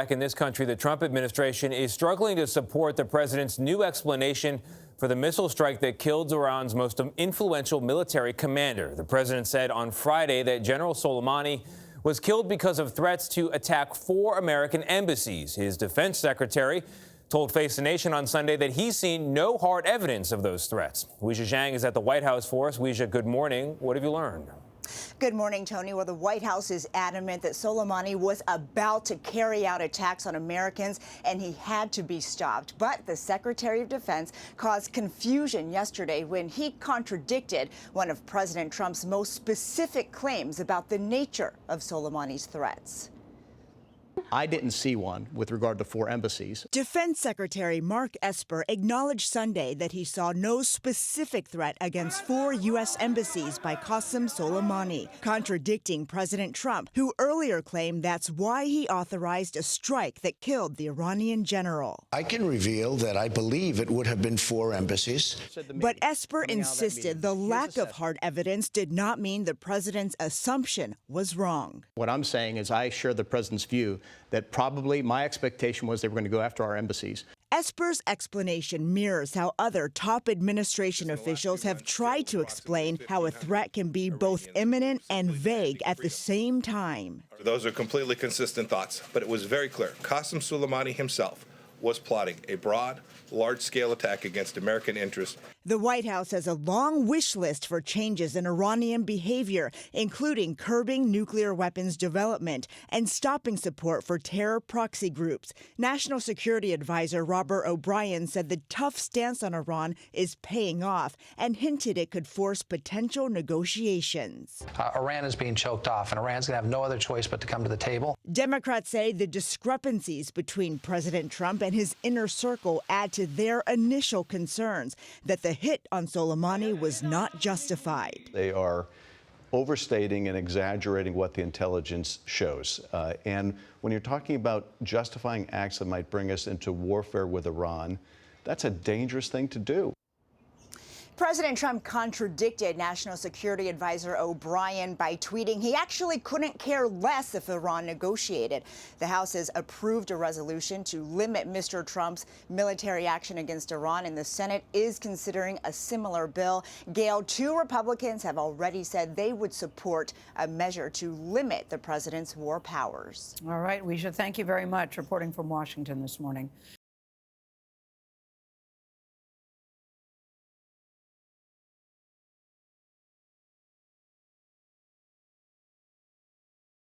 Back in this country, the Trump administration is struggling to support the president's new explanation for the missile strike that killed Iran's most influential military commander. The president said on Friday that General Soleimani was killed because of threats to attack 4 American embassies. His defense secretary told Face the Nation on Sunday that he's seen no hard evidence of those threats. Weijia Jiang is at the White House for us. Weijia, good morning. What have you learned? Good morning, Tony. Well, the White House is adamant that Soleimani was about to carry out attacks on Americans and he had to be stopped. But the Secretary of Defense caused confusion yesterday when he contradicted one of President Trump's most specific claims about the nature of Soleimani's threats. I didn't see one with regard to 4 embassies. Defense Secretary Mark Esper acknowledged Sunday that he saw no specific threat against 4 U.S. embassies by Qassem Soleimani, contradicting President Trump, who earlier claimed that's why he authorized a strike that killed the Iranian general. I can reveal that I believe it would have been 4 embassies. But Esper insisted the lack of hard evidence did not mean the president's assumption was wrong. What I'm saying is I share the president's view that probably my expectation was they were going to go after our embassies. Esper's explanation mirrors how other top administration officials have tried to explain how a threat can be both imminent and vague at the same time. Those are completely consistent thoughts, but it was very clear. Qassem Soleimani himself was plotting a broad, large-scale attack against American interests. The White House has a long wish list for changes in Iranian behavior, including curbing nuclear weapons development and stopping support for terror proxy groups. National Security Advisor Robert O'Brien said the tough stance on Iran is paying off and hinted it could force potential negotiations. Iran is being choked off, and Iran's going to have no other choice but to come to the table. Democrats say the discrepancies between President Trump and his inner circle add to their initial concerns that the hit on Soleimani was not justified. They are overstating and exaggerating what the intelligence shows. And when you're talking about justifying acts that might bring us into warfare with Iran, that's a dangerous thing to do. President Trump contradicted National Security Advisor O'Brien by tweeting he actually couldn't care less if Iran negotiated. The House has approved a resolution to limit Mr. Trump's military action against Iran, and the Senate is considering a similar bill. Gayle, 2 Republicans have already said they would support a measure to limit the president's war powers. All right, Weijia, thank you very much. Reporting from Washington this morning.